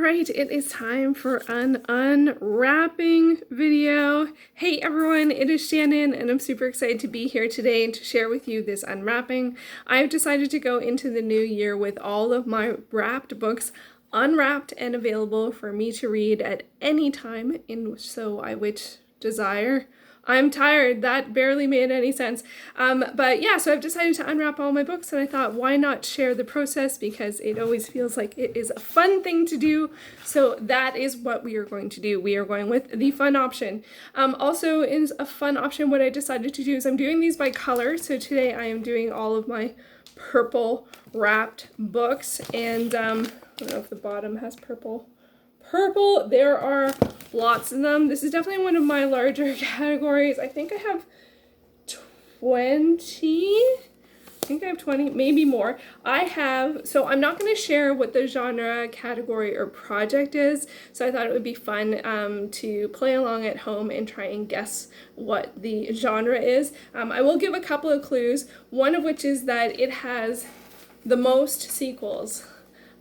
right, it is time for an unwrapping video. Hey everyone, it is Shannon and I'm super excited to be here today and to share with you this unwrapping. I've decided to go into the new year with all of my wrapped books unwrapped and available for me to read at any time in so I which desire. I'm tired. That barely made any sense. But yeah, so I've decided to unwrap all my books and I thought, why not share the process, because it always feels like it is a fun thing to do. So that is what we are going to do. We are going with the fun option. Also is a fun option, what I decided to do is I'm doing these by color. So today I am doing all of my purple wrapped books, and I don't know if the bottom has purple. There are lots of them. This is definitely one of my larger categories. I think I have 20. I think I have 20, maybe more. So I'm not going to share what the genre, category, or project is, so I thought it would be fun to play along at home and try and guess what the genre is. I will give a couple of clues, one of which is that it has the most sequels.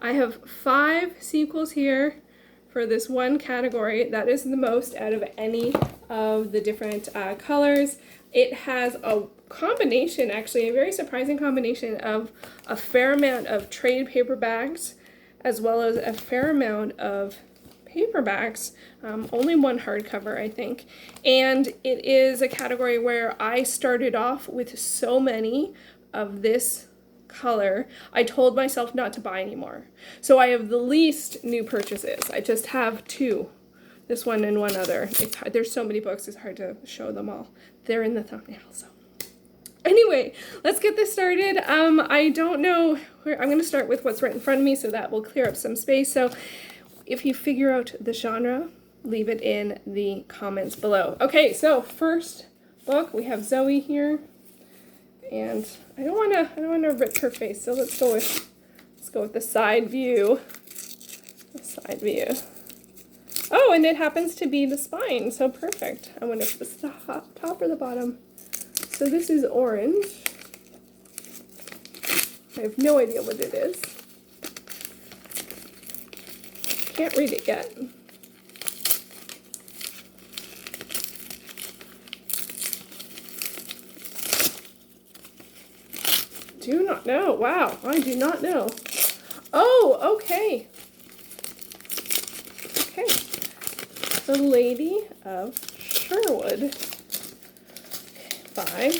I have 5 sequels here for this one category. That is the most out of any of the different colors. It has a combination, actually, a very surprising combination of a fair amount of trade paperbacks as well as a fair amount of paperbacks, only one hardcover, I think. And it is a category where I started off with so many of this color, I told myself not to buy anymore. So I have the least new purchases. I just have 2. This one and one other. There's so many books, it's hard to show them all. They're in the thumbnail, so. Anyway, let's get this started. I don't know where, I'm going to start with what's right in front of me, so that will clear up some space. So if you figure out the genre, leave it in the comments below. Okay, so first book, we have Zoe here. And I don't wanna rip her face, so let's go with the side view. The side view. Oh, and it happens to be the spine, so perfect. I wonder if it's the top or the bottom. So this is orange. I have no idea what it is. Can't read it yet. Do not know. Wow, I do not know. Oh, okay. Okay. The Lady of Sherwood by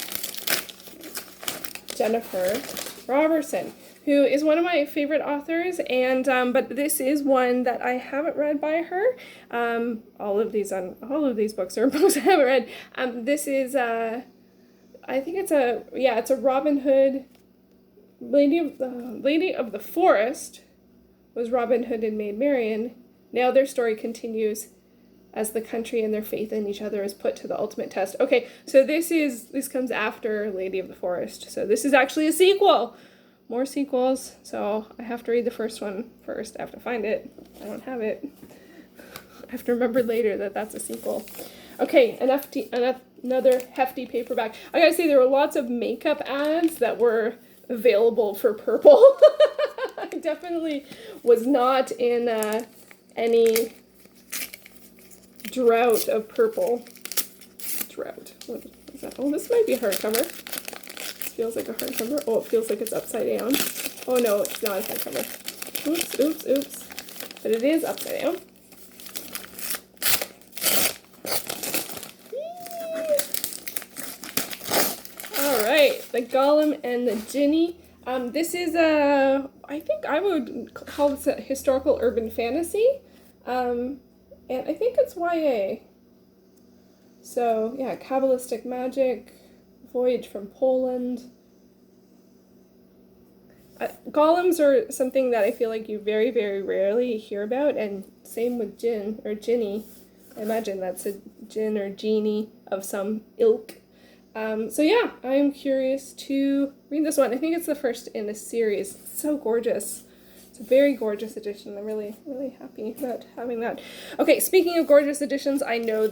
Jennifer Robertson, who is one of my favorite authors, and but this is one that I haven't read by her. All of these books are books I haven't read. This is I think it's a Robin Hood. Lady of the Forest was Robin Hood and Maid Marian. Now their story continues as the country and their faith in each other is put to the ultimate test. Okay, so this comes after Lady of the Forest. So this is actually a sequel. More sequels. So I have to read the first one first. I have to find it. I don't have it. I have to remember later that that's a sequel. Okay, another hefty paperback. I gotta say, there were lots of makeup ads that were available for purple. I definitely was not in any drought of purple. Drought. What is that? Oh, this might be a hardcover. This feels like a hardcover. Oh, it feels like it's upside down. Oh no, it's not a hardcover. Oops, oops, oops. But it is upside down. The Golem and the Ginny. This is I think I would call this a historical urban fantasy. And I think it's YA. So, yeah, Kabbalistic magic, voyage from Poland. Golems are something that I feel like you very, very rarely hear about, and same with Jinn or Ginny. I imagine that's a Jinn or Genie of some ilk. So yeah, I'm curious to read this one. I think it's the first in a series. It's so gorgeous. It's a very gorgeous edition. I'm really, really happy about having that. Okay, speaking of gorgeous editions, I know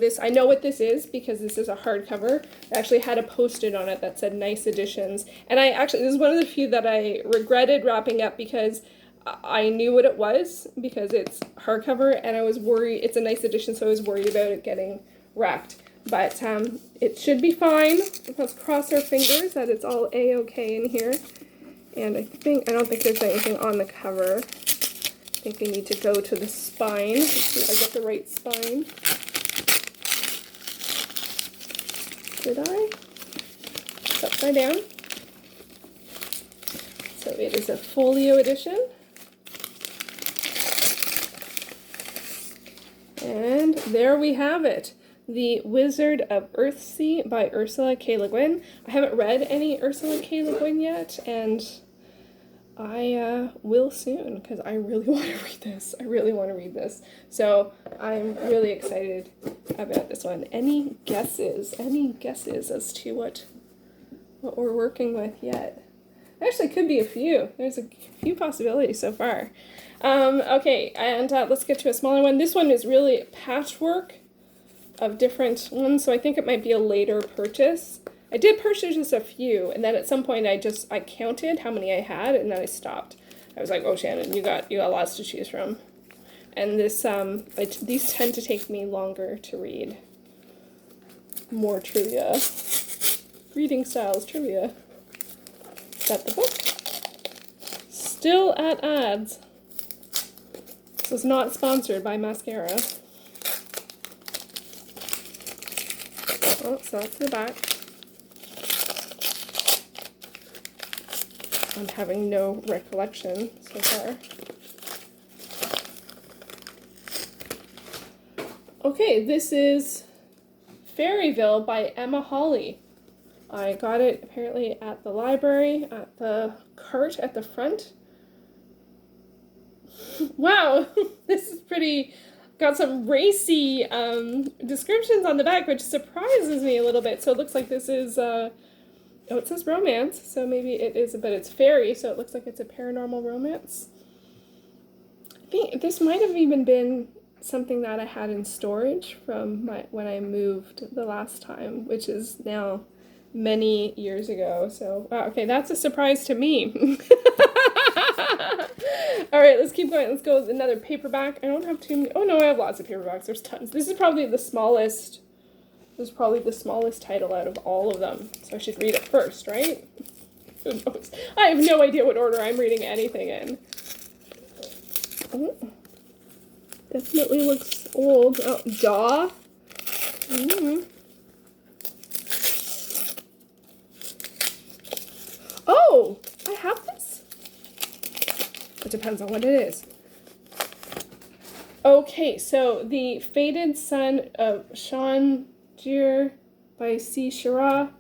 what this is because this is a hardcover. I actually had a post-it on it that said nice editions. And this is one of the few that I regretted wrapping up because I knew what it was because it's hardcover, and I was worried. It's a nice edition, so I was worried about it getting wrecked. But it should be fine. Let's cross our fingers that it's all A-okay in here. And I don't think there's anything on the cover. I think I need to go to the spine. Let's see if I get the right spine. Did I? It's upside down. So it is a folio edition. And there we have it. The Wizard of Earthsea by Ursula K. Le Guin. I haven't read any Ursula K. Le Guin yet, and I will soon, because I really want to read this. I really want to read this. So I'm really excited about this one. Any guesses? Any guesses as to what we're working with yet? Actually, could be a few. There's a few possibilities so far. Okay, and let's get to a smaller one. This one is really a patchwork of different ones, so I think it might be a later purchase. I did purchase just a few, and then at some point I counted how many I had, and then I stopped. I was like, oh, Shannon, you got lots to choose from. And this these tend to take me longer to read. More trivia. Reading styles trivia. Is that the book? Still at ads. This was not sponsored by mascara. Oh, so that's the back. I'm having no recollection so far. Okay, this is Fairyville by Emma Hawley. I got it apparently at the library, at the cart at the front. Wow, this is pretty, got some racy descriptions on the back, which surprises me a little bit. So it looks like this is, oh, it says romance, so maybe it is, but it's fairy, so it looks like it's a paranormal romance. I think this might have even been something that I had in storage from when I moved the last time, which is now many years ago. So, wow, okay, that's a surprise to me. All right, let's keep going. Let's go with another paperback. I don't have too many. Oh no, I have lots of paperbacks. There's tons. This is probably the smallest. This is probably the smallest title out of all of them. So I should read it first, right? Who knows? I have no idea what order I'm reading anything in. Oh, definitely looks old. Oh, Daw. Oh, I have this? It depends on what it is. Okay, so The Fated Son of Shanjir by C. Shira.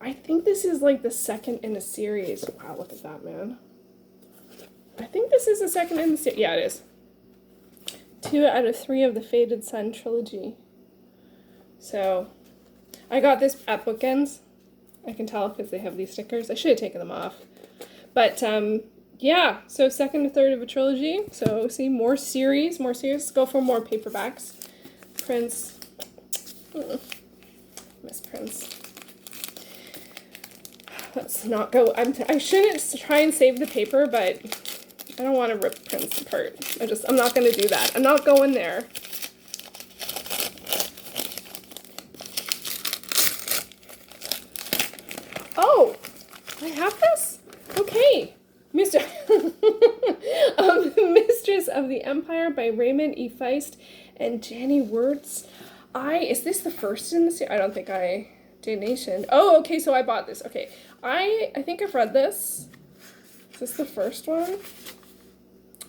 I think this is like the second in a series. Wow, look at that, man. I think this is the second in the series. Yeah, it is. 2 out of 3 of the Fated Son trilogy. So, I got this at Bookends. I can tell because they have these stickers. I should have taken them off. But, yeah, so second and third of a trilogy. So, see, more series. Let's go for more paperbacks. Prince. Miss Prince. Let's not go. I shouldn't try and save the paper, but I don't want to rip Prince apart. I'm not going to do that. I'm not going there. Oh, I have this? Okay. Mistress of the Empire by Raymond E. Feist and Jenny Wirtz. Is this the first in the series? I don't think I did. Nation. Oh, okay, so I bought this. Okay. I think I've read this. Is this the first one?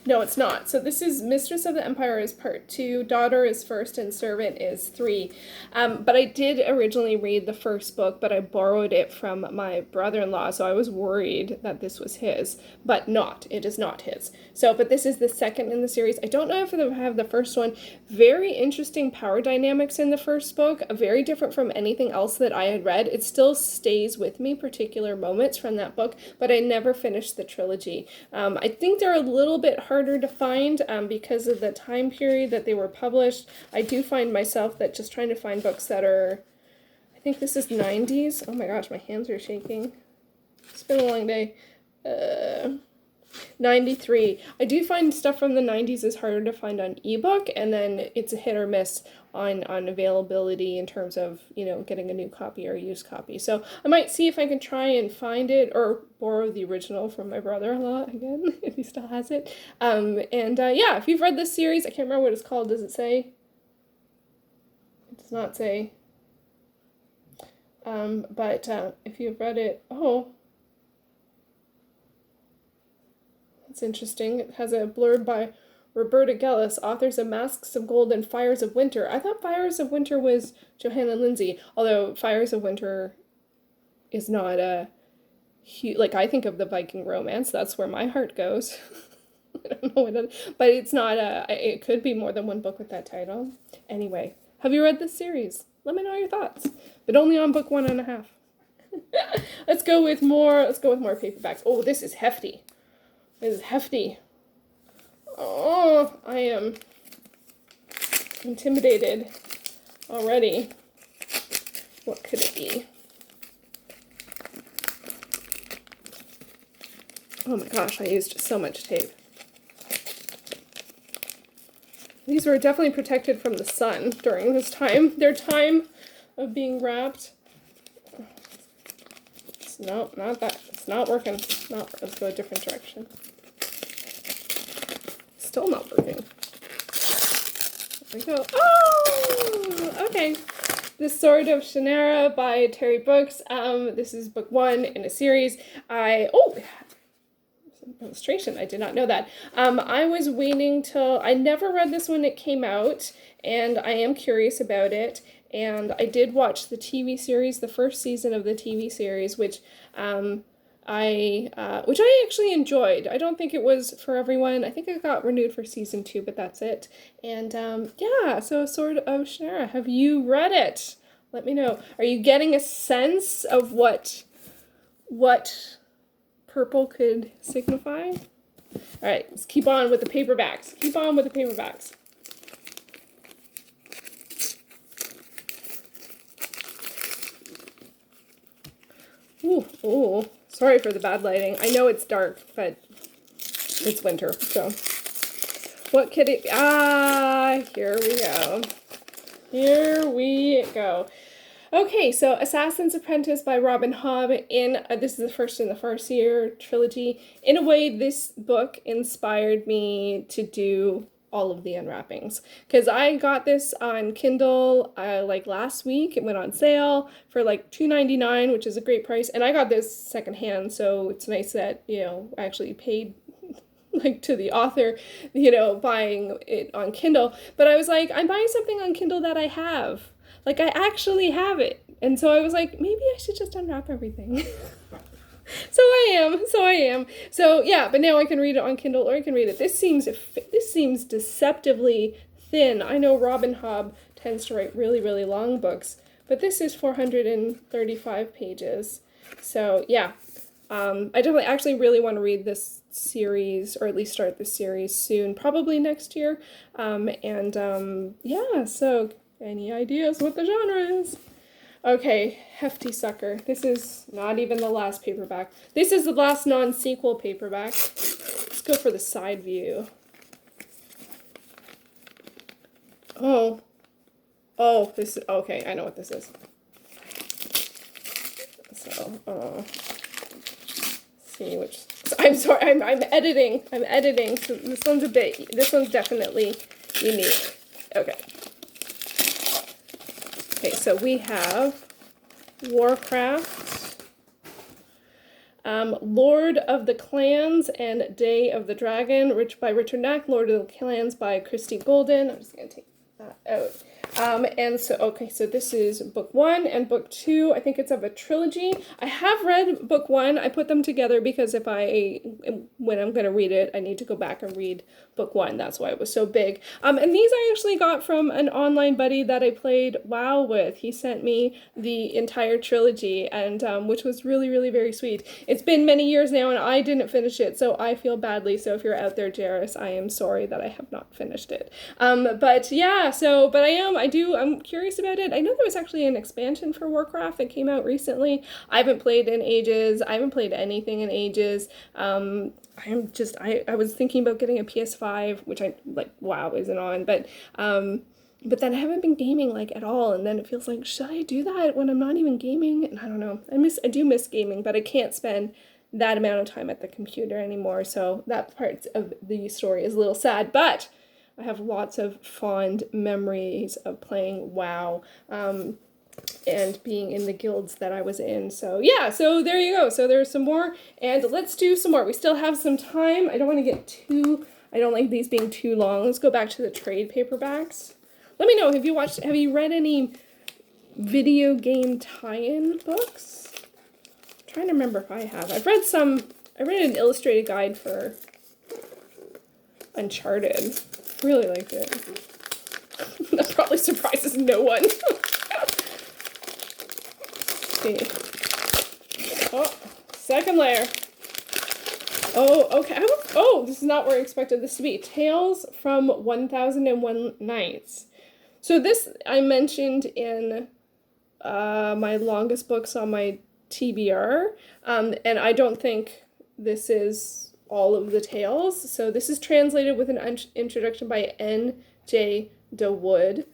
No, it's not. So this is Mistress of the Empire is part 2, Daughter is first, and Servant is 3. But I did originally read the first book, but I borrowed it from my brother-in-law, so I was worried that this was his, but not. It is not his. So, but this is the second in the series. I don't know if I have the first one. Very interesting power dynamics in the first book, very different from anything else that I had read. It still stays with me, particular moments from that book, but I never finished the trilogy. I think they're a little bit harder to find because of the time period that they were published. I do find myself that just trying to find books that are, I think this is 90s. Oh my gosh, my hands are shaking. It's been a long day. 93. I do find stuff from the 90s is harder to find on ebook, and then it's a hit or miss on availability in terms of, getting a new copy or a used copy. So I might see if I can try and find it or borrow the original from my brother-in-law again, if he still has it. Yeah, if you've read this series, I can't remember what it's called. Does it say? It does not say. But if you've read it, it's interesting. It has a blurb by Roberta Gellis, authors of Masks of Gold and Fires of Winter. I thought Fires of Winter was Johanna Lindsay, although Fires of Winter is not a huge, I think of the Viking romance. That's where my heart goes. I don't know what but it's not it could be more than one book with that title. Anyway, have you read this series? Let me know your thoughts, but only on book 1.5. Let's go with more paperbacks. Oh, this is hefty. This is hefty. Oh, I am intimidated already. What could it be? Oh my gosh, I used so much tape. These were definitely protected from the sun during this time. Their time of being wrapped. No, not that. It's not working. No, let's go a different direction. Still not working. There we go. Oh, okay. The Sword of Shannara by Terry Brooks. This is book 1 in a series. Illustration. I did not know that. I was waiting till, I never read this when it came out, and I am curious about it. And I did watch the TV series, the first season of the TV series, which I actually enjoyed. I don't think it was for everyone. I think it got renewed for season 2, but that's it. And so Sword of Shannara. Have you read it? Let me know. Are you getting a sense of what purple could signify? All right, let's keep on with the paperbacks. Keep on with the paperbacks. Ooh, sorry for the bad lighting. I know it's dark, but it's winter, so. What could it be? Here we go. Here we go. Okay, so Assassin's Apprentice by Robin Hobb. This is the first in the Farseer trilogy. In a way, this book inspired me to do all of the unwrappings, because I got this on Kindle last week. It went on sale for $2.99, which is a great price, and I got this secondhand, so it's nice that I actually paid to the author, buying it on Kindle. But I was like, I'm buying something on Kindle that I have. I actually have it. And so I was like, maybe I should just unwrap everything. So I am. So yeah, but now I can read it on Kindle, or I can read it. This seems deceptively thin. I know Robin Hobb tends to write really, really long books, but this is 435 pages. So yeah, I definitely actually really want to read this series, or at least start this series soon, probably next year. So any ideas what the genre is? Okay, hefty sucker. This is not even the last paperback. This is the last non-sequel paperback. Let's go for the side view. Oh, this is, okay, I know what this is. So, see which, I'm sorry, I'm editing. So this one's definitely unique. Okay. Okay, so we have Warcraft, Lord of the Clans and Day of the Dragon, by Richard Knack, Lord of the Clans by Christy Golden. I'm just going to take that out. So this is book 1 and book 2. I think it's of a trilogy. I have read book 1. I put them together because when I'm going to read it, I need to go back and read book 1. That's why it was so big. And these I actually got from an online buddy that I played WoW with. He sent me the entire trilogy, and which was really, really very sweet. It's been many years now, and I didn't finish it, so I feel badly. So if you're out there, Jairus, I am sorry that I have not finished it. But I I'm curious about it. I know there was actually an expansion for Warcraft that came out recently. I haven't played in ages. I haven't played anything in ages. I was thinking about getting a PS5, which I, like, WoW isn't on, but then I haven't been gaming, like, at all, and then it feels like, should I do that when I'm not even gaming? And I don't know. I do miss gaming, but I can't spend that amount of time at the computer anymore, so that part of the story is a little sad, but I have lots of fond memories of playing WoW, and being in the guilds that I was in. So yeah, so there you go. So there's some more, and let's do some more. We still have some time. I don't want to get I don't like these being too long. Let's go back to the trade paperbacks. Let me know, have you read any video game tie-in books? I'm trying to remember if I have. I read an illustrated guide for Uncharted. Really liked it. That probably surprises no one. Okay. Oh, second layer. Oh, okay. Oh, this is not where I expected this to be. Tales from 1001 Nights. So this I mentioned in my longest books on my TBR, and I don't think this is all of the tales. So this is translated with an introduction by N.J. DeWood.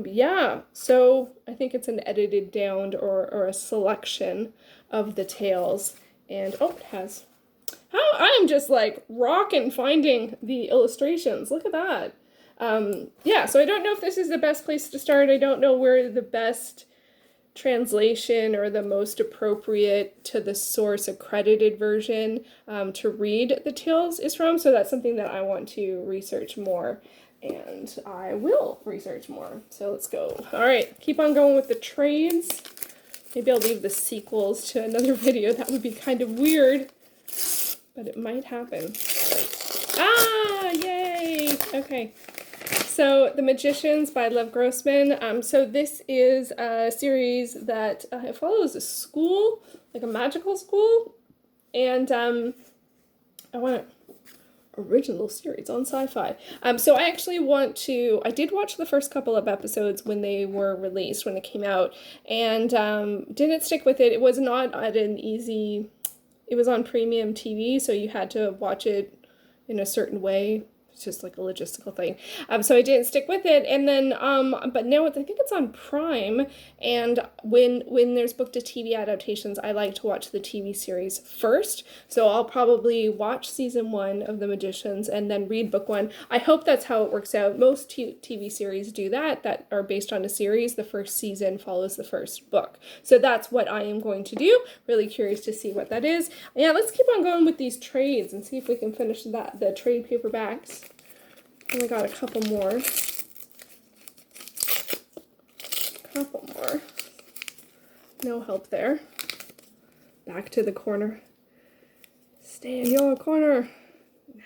Yeah, so I think it's an edited down or a selection of the tales. And oh, it has. I am just like rocking finding the illustrations. Look at that. Yeah, so I don't know if this is the best place to start. I don't know where the best translation or the most appropriate to the source accredited version to read the tales is from. So that's something that I want to research more. And I will research more. So let's go. All right, keep on going with the trades. Maybe I'll leave the sequels to another video. That would be kind of weird, but it might happen. Ah, yay! Okay. So, The Magicians by Lev Grossman. So this is a series that follows a school, like a magical school. And I want original series on Sci-Fi. So I actually I did watch the first couple of episodes when they were released, when it came out, and didn't stick with it. It was not at it was on premium TV, so you had to watch it in a certain way. It's just like a logistical thing. So I didn't stick with it, and then but now I think it's on Prime, and when there's book to TV adaptations, I like to watch the TV series first. So I'll probably watch season 1 of The Magicians and then read book 1. I hope that's how it works out. Most TV series do that are based on a series. The first season follows the first book. So that's what I am going to do. Really curious to see what that is. Yeah, let's keep on going with these trades and see if we can finish the trade paperbacks. Only got a couple more. No help there. Back to the corner. Stay in your corner.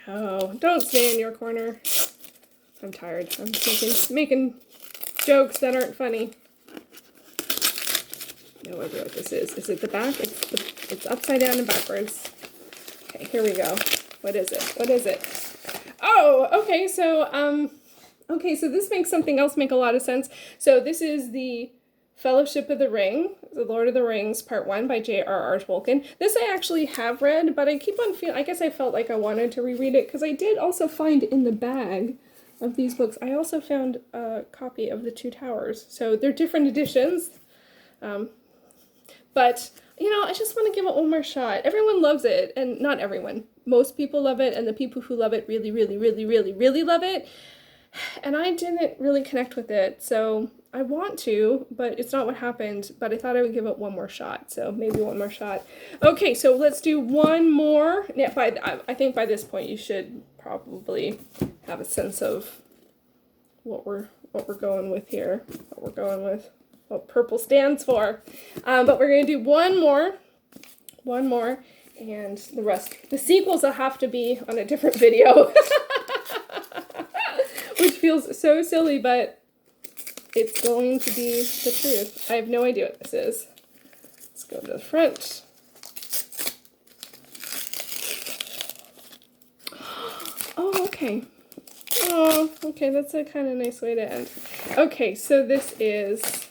No, don't stay in your corner. I'm tired. I'm making jokes that aren't funny. No idea what this is. Is it the back? It's upside down and backwards. Okay, here we go. What is it? What is it? Oh, okay, so this makes something else make a lot of sense. So this is the Fellowship of the Ring, The Lord of the Rings, Part 1 by J.R.R. Tolkien. This I actually have read, but I keep on I guess I felt like I wanted to reread it, because I did also find in the bag of these books, I also found a copy of The Two Towers. So they're different editions, but, I just want to give it one more shot. Everyone loves it, and not everyone. Most people love it, and the people who love it really, really, really, really, really love it. And I didn't really connect with it, so I want to, but it's not what happened. But I thought I would give it one more shot, so maybe one more shot. Okay, so let's do one more. Yeah, I think by this point you should probably have a sense of what we're going with here, what purple stands for. But we're gonna do one more, and the sequels will have to be on a different video. Which feels so silly, but it's going to be the truth. I have no idea what this is. Let's go to the front. Oh, okay. Oh, okay, that's a kind of nice way to end. Okay, so this is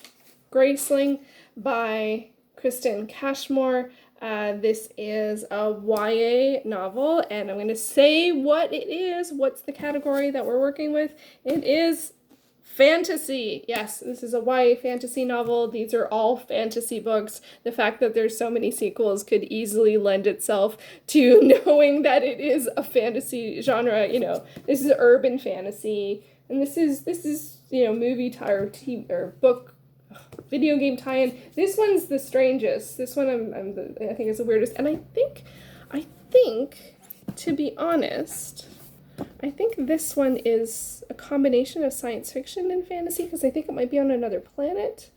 Graceling by Kristen Cashmore. This is a YA novel, and I'm going to say what it is. What's the category that we're working with? It is fantasy. Yes, this is a YA fantasy novel. These are all fantasy books. The fact that there's so many sequels could easily lend itself to knowing that it is a fantasy genre. You know, this is urban fantasy, and this is you know, movie tie or TV or book, video game tie-in. This one's the strangest. This one I think is the weirdest, and I think to be honest, I think this one is a combination of science fiction and fantasy, because I think it might be on another planet.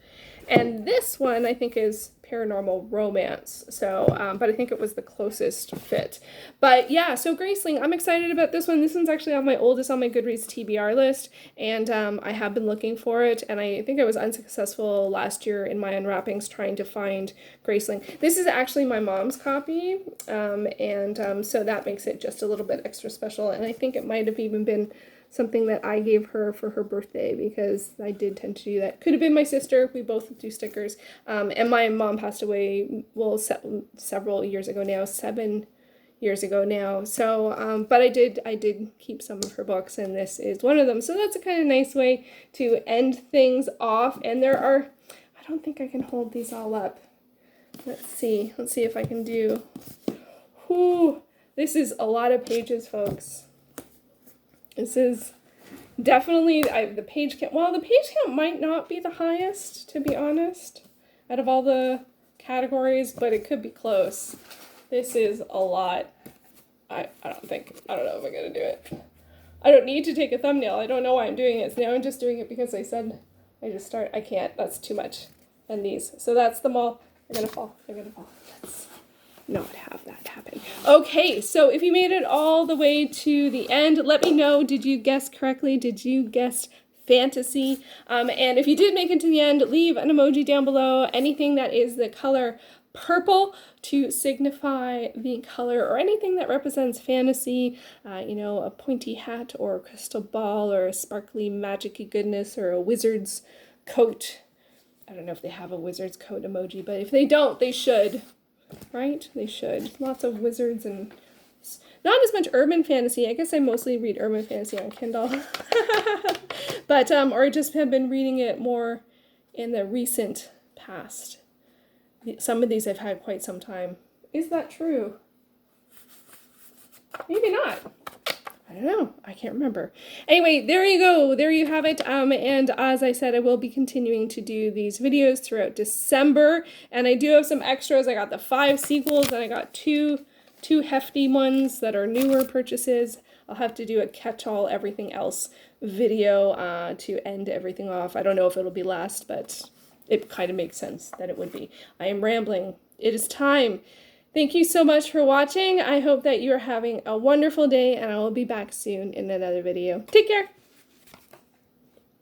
And this one I think is paranormal romance. So, but I think it was the closest fit. But yeah, so Graceling, I'm excited about this one. This one's actually on my oldest on my Goodreads TBR list, and I have been looking for it, and I think I was unsuccessful last year in my Unwrappings trying to find Graceling. This is actually my mom's copy, so that makes it just a little bit extra special, and I think it might have even been something that I gave her for her birthday, because I did tend to do that. Could have been my sister. We both do stickers. And my mom passed away, well, several years ago now, 7 years ago now. So, but I did keep some of her books, and this is one of them. So that's a kind of nice way to end things off. And there are, I don't think I can hold these all up. Let's see if I can do. Whew, this is a lot of pages, folks. This is definitely, the page count, well, the page count might not be the highest, to be honest, out of all the categories, but it could be close. This is a lot. I don't know if I'm going to do it. I don't need to take a thumbnail. I don't know why I'm doing it. So now I'm just doing it because I said I can't. That's too much. And these. So that's them all. They're going to fall. Let's not have that happen. Okay, so if you made it all the way to the end, let me know, did you guess correctly? Did you guess fantasy? And if you did make it to the end, leave an emoji down below, anything that is the color purple to signify the color, or anything that represents fantasy, you know, a pointy hat or a crystal ball or a sparkly magic-y goodness or a wizard's coat. I don't know if they have a wizard's coat emoji, but if they don't, they should. Right? They should. Lots of wizards and not as much urban fantasy. I guess I mostly read urban fantasy on Kindle. But, or I just have been reading it more in the recent past. Some of these I've had quite some time. Is that true? Maybe not. I don't know. I can't remember. Anyway, there you go. There you have it. And as I said, I will be continuing to do these videos throughout December. And I do have some extras. I got the 5 sequels, and I got two hefty ones that are newer purchases. I'll have to do a catch-all everything else video to end everything off. I don't know if it'll be last, but it kind of makes sense that it would be. I am rambling. It is time. Thank you so much for watching. I hope that you are having a wonderful day, and I will be back soon in another video. Take care.